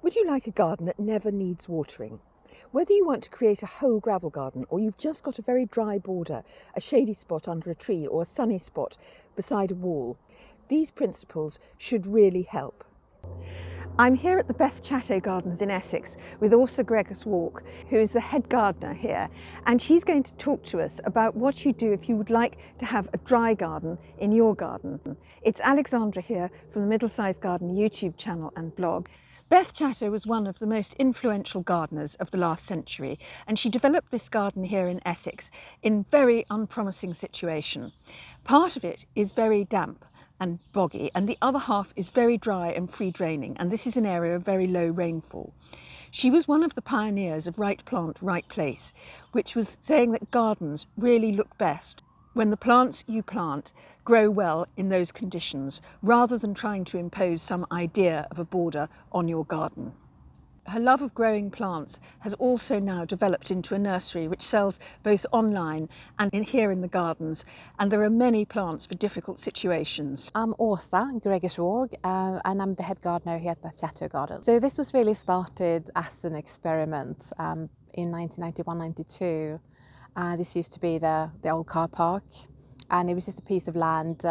Would you like a garden that never needs watering? Whether you want to create a whole gravel garden or you've just got a very dry border, a shady spot under a tree or a sunny spot beside a wall, these principles should really help. I'm here at the Beth Chatto Gardens in Essex with Asa Gregers-Warg, who is the head gardener here, and she's going to talk to us about what you do if you would like to have a dry garden in your garden. It's Alexandra here from the Middle Sized Garden YouTube channel and blog. Beth Chatto was one of the most influential gardeners of the last century, and she developed this garden here in Essex in very unpromising situation. Part of it is very damp and boggy, and the other half is very dry and free draining, and this is an area of very low rainfall. She was one of the pioneers of right plant, right place, which was saying that gardens really look best when the plants you plant grow well in those conditions, rather than trying to impose some idea of a border on your garden. Her love of growing plants has also now developed into a nursery which sells both online and here in the gardens, and there are many plants for difficult situations. I'm Asa Gregers-Warg and I'm the head gardener here at Beth Chatto Gardens. So this was really started as an experiment in 1991-92. This used to be the old car park, and it was just a piece of land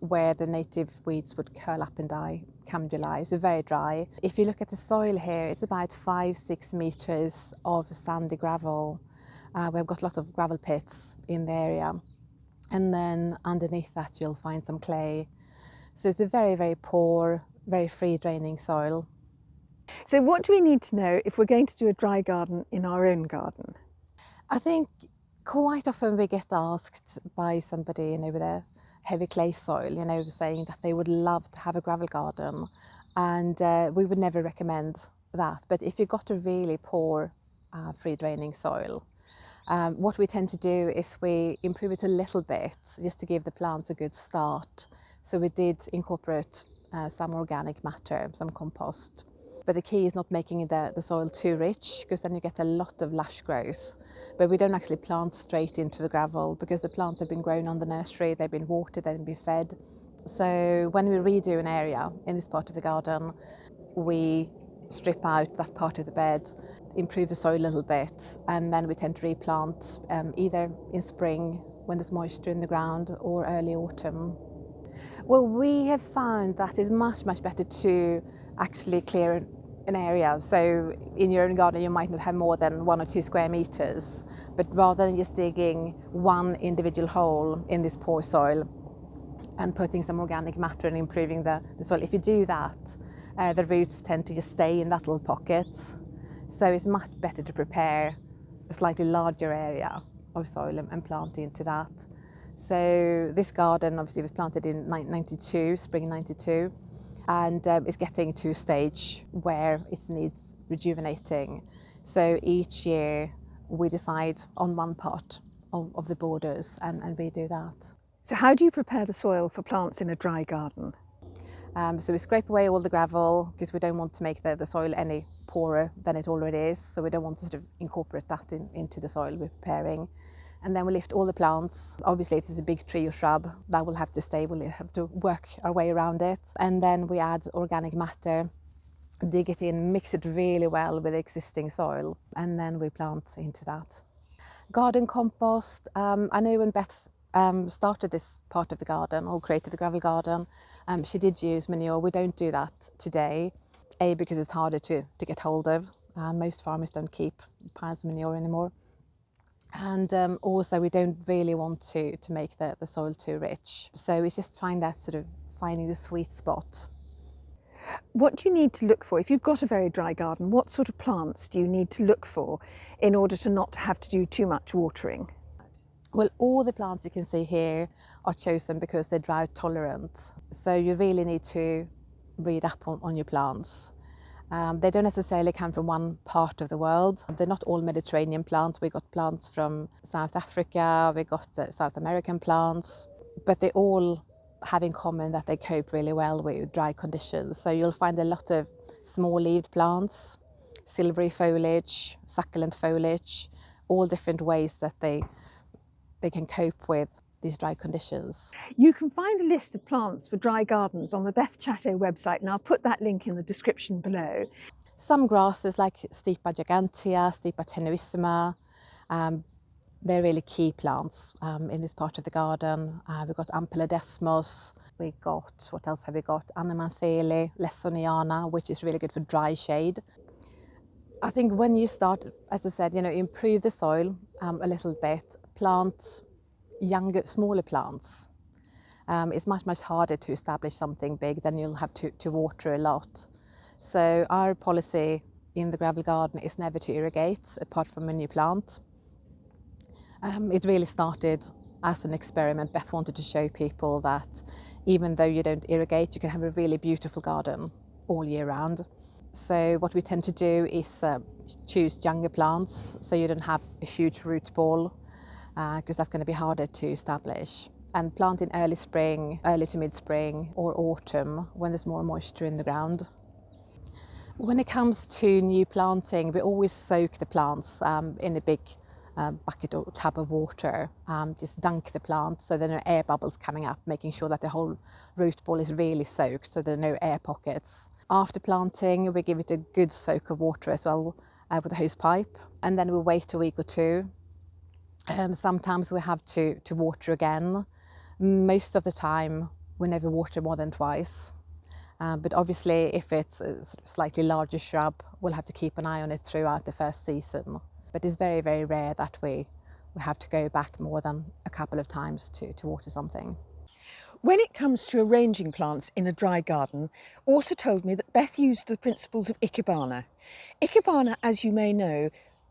where the native weeds would curl up and die come July, so very dry. If you look at the soil here, it's about 5-6 meters of sandy gravel. We've got a lot of gravel pits in the area, and then underneath that you'll find some clay. So it's a very, very poor, very free draining soil. So what do we need to know if we're going to do a dry garden in our own garden? I think quite often we get asked by somebody, with a heavy clay soil, saying that they would love to have a gravel garden, and we would never recommend that. But if you've got a really poor free draining soil, what we tend to do is we improve it a little bit just to give the plants a good start. So we did incorporate some organic matter, some compost. But the key is not making the soil too rich, because then you get a lot of lush growth. But we don't actually plant straight into the gravel, because the plants have been grown on the nursery, they've been watered, they've been fed. So when we redo an area in this part of the garden, we strip out that part of the bed, improve the soil a little bit, and then we tend to replant either in spring when there's moisture in the ground, or early autumn. Well, we have found that it's much better to actually clear an area. So in your own garden you might not have more than 1 or 2 square meters, but rather than just digging one individual hole in this poor soil and putting some organic matter and improving the soil, if you do that, the roots tend to just stay in that little pocket. So it's much better to prepare a slightly larger area of soil and plant into that. So this garden obviously was planted in 92, spring 92. And it's getting to a stage where it needs rejuvenating. So each year we decide on one part of the borders and we do that. So how do you prepare the soil for plants in a dry garden? So we scrape away all the gravel, because we don't want to make the soil any poorer than it already is. So we don't want to sort of incorporate that into the soil we're preparing. And then we lift all the plants. Obviously, if there's a big tree or shrub, that will have to stay. We'll have to work our way around it. And then we add organic matter, dig it in, mix it really well with the existing soil, and then we plant into that. Garden compost. I know when Beth started this part of the garden, or created the gravel garden, she did use manure. We don't do that today, because it's harder to get hold of. Most farmers don't keep piles of manure anymore. And also we don't really want to make the soil too rich. So we just find that sort of finding the sweet spot. What do you need to look for? If you've got a very dry garden, what sort of plants do you need to look for in order to not have to do too much watering? Well, all the plants you can see here are chosen because they're drought tolerant. So you really need to read up on your plants. They don't necessarily come from one part of the world. They're not all Mediterranean plants. We got plants from South Africa, we got South American plants, but they all have in common that they cope really well with dry conditions. So you'll find a lot of small-leaved plants, silvery foliage, succulent foliage, all different ways that they can cope with these dry conditions. You can find a list of plants for dry gardens on the Beth Chatto website, and I'll put that link in the description below. Some grasses like Stipa gigantea, Stipa tenuissima, they're really key plants in this part of the garden. We've got Ampelodesmos, we got, what else have we got? Anamanthele, Lessoniana, which is really good for dry shade. I think when you start, as I said, improve the soil a little bit, plant younger, smaller plants. It's much harder to establish something big, then you'll have to water a lot. So our policy in the gravel garden is never to irrigate apart from a new plant. It really started as an experiment. Beth wanted to show people that even though you don't irrigate, you can have a really beautiful garden all year round. So what we tend to do is choose younger plants so you don't have a huge root ball, because that's going to be harder to establish. And plant in early spring, early to mid-spring or autumn when there's more moisture in the ground. When it comes to new planting, we always soak the plants in a big bucket or tub of water. Just dunk the plant so there are no air bubbles coming up, making sure that the whole root ball is really soaked so there are no air pockets. After planting, we give it a good soak of water as well with a hose pipe, and then we wait a week or two. Sometimes we have to water again. Most of the time we never water more than twice. But obviously if it's a slightly larger shrub, we'll have to keep an eye on it throughout the first season. But it's very, very rare that we have to go back more than a couple of times to water something. When it comes to arranging plants in a dry garden, Asa told me that Beth used the principles of Ikebana. Ikebana, as you may know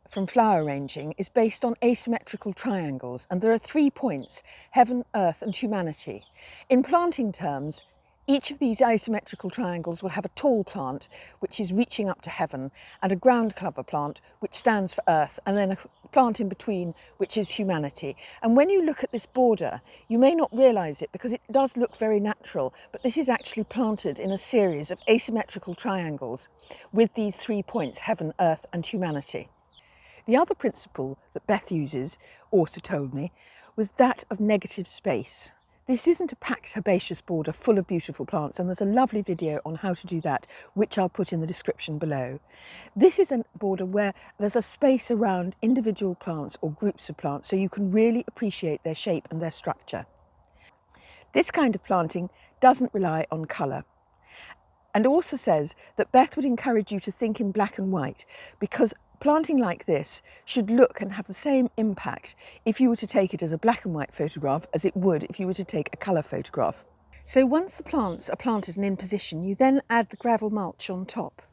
from flower arranging, is based on asymmetrical triangles, and there are 3 points: heaven, earth and humanity. In planting terms, each of these asymmetrical triangles will have a tall plant, which is reaching up to heaven, and a ground cover plant, which stands for earth, and then a plant in between, which is humanity. And when you look at this border, you may not realise it because it does look very natural, but this is actually planted in a series of asymmetrical triangles with these 3 points: heaven, earth and humanity. The other principle that Beth uses, Asa told me, was that of negative space. This isn't a packed herbaceous border full of beautiful plants, and there's a lovely video on how to do that, which I'll put in the description below. This is a border where there's a space around individual plants or groups of plants, so you can really appreciate their shape and their structure. This kind of planting doesn't rely on colour. And also says that Beth would encourage you to think in black and white, because planting like this should look and have the same impact if you were to take it as a black and white photograph as it would if you were to take a colour photograph. So once the plants are planted and in position, you then add the gravel mulch on top.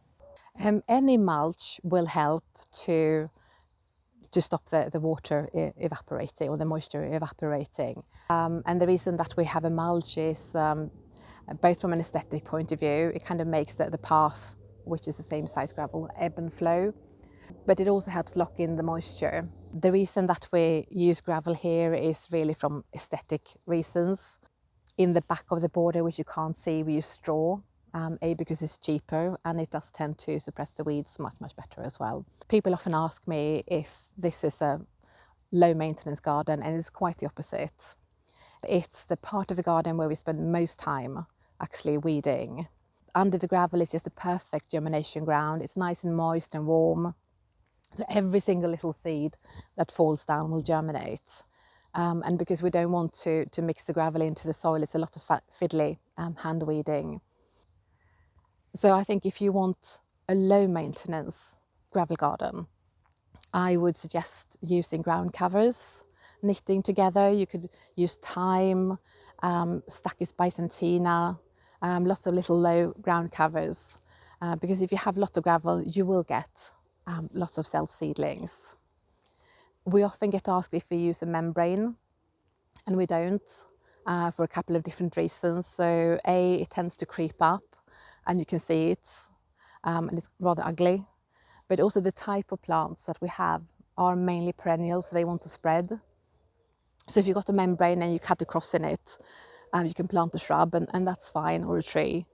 Any mulch will help to stop the water evaporating or the moisture evaporating. And the reason that we have a mulch is both from an aesthetic point of view, it kind of makes the path, which is the same size gravel, ebb and flow. But it also helps lock in the moisture. The reason that we use gravel here is really from aesthetic reasons. In the back of the border, which you can't see, we use straw, because it's cheaper and it does tend to suppress the weeds much better as well. People often ask me if this is a low maintenance garden, and it's quite the opposite. It's the part of the garden where we spend most time actually weeding. Under the gravel is just a perfect germination ground. It's nice and moist and warm. So every single little seed that falls down will germinate. And because we don't want to mix the gravel into the soil, it's a lot of fiddly hand weeding. So I think if you want a low maintenance gravel garden, I would suggest using ground covers, knitting together. You could use thyme, Stachys byzantina, lots of little low ground covers, because if you have lots of gravel, you will get lots of self-seedlings. We often get asked if we use a membrane, and we don't, for a couple of different reasons. So it tends to creep up and you can see it, and it's rather ugly. But also the type of plants that we have are mainly perennial, so they want to spread. So if you've got a membrane and you cut across in it, you can plant a shrub and that's fine, or a tree.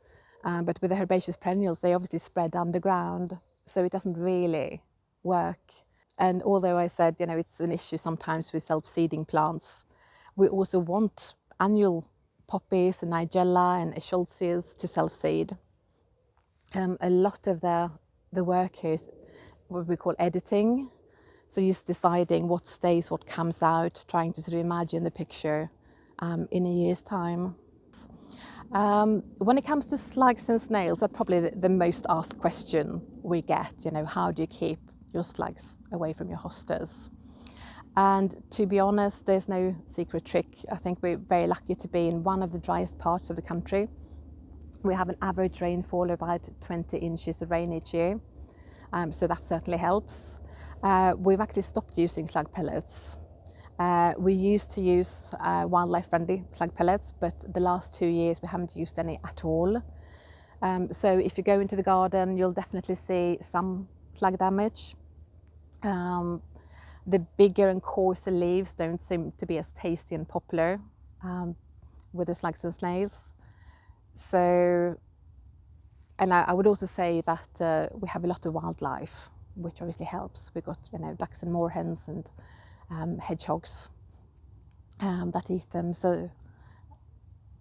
But with the herbaceous perennials, they obviously spread underground, so it doesn't really work. And although I said, it's an issue sometimes with self-seeding plants, we also want annual poppies and nigella and eschscholtzias to self-seed. A lot of the the work here is what we call editing. So just deciding what stays, what comes out, trying to sort of imagine the picture in a year's time. When it comes to slugs and snails, that's probably the most asked question we get. You know, how do you keep your slugs away from your hostas? And to be honest, there's no secret trick. I think we're very lucky to be in one of the driest parts of the country. We have an average rainfall of about 20 inches of rain each year, so that certainly helps. We've actually stopped using slug pellets. We used to use wildlife-friendly slug pellets, but the last 2 years we haven't used any at all. So if you go into the garden, you'll definitely see some slug damage. The bigger and coarser leaves don't seem to be as tasty and popular with the slugs and snails. So, and I would also say that we have a lot of wildlife, which obviously helps. We've got, you know, ducks and moorhens and hedgehogs that eat them. So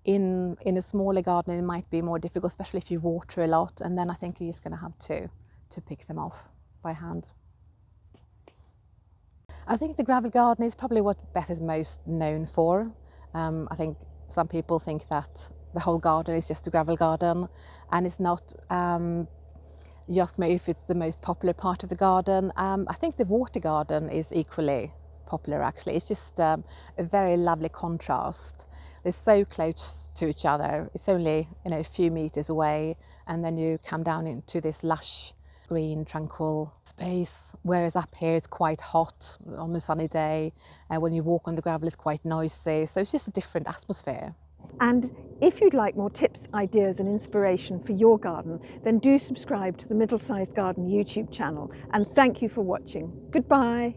in a smaller garden it might be more difficult, especially if you water a lot, and then I think you're just going to have to pick them off by hand. I think the gravel garden is probably what Beth is most known for. I think some people think that the whole garden is just a gravel garden, and it's not. You asked me if it's the most popular part of the garden. I think the water garden is equally popular actually. It's just a very lovely contrast. They're so close to each other. It's only, you know, a few meters away, and then you come down into this lush green tranquil space, whereas up here it's quite hot on a sunny day, and when you walk on the gravel it's quite noisy, so it's just a different atmosphere. And if you'd like more tips, ideas and inspiration for your garden, then do subscribe to the Middle Sized Garden YouTube channel, and thank you for watching. Goodbye.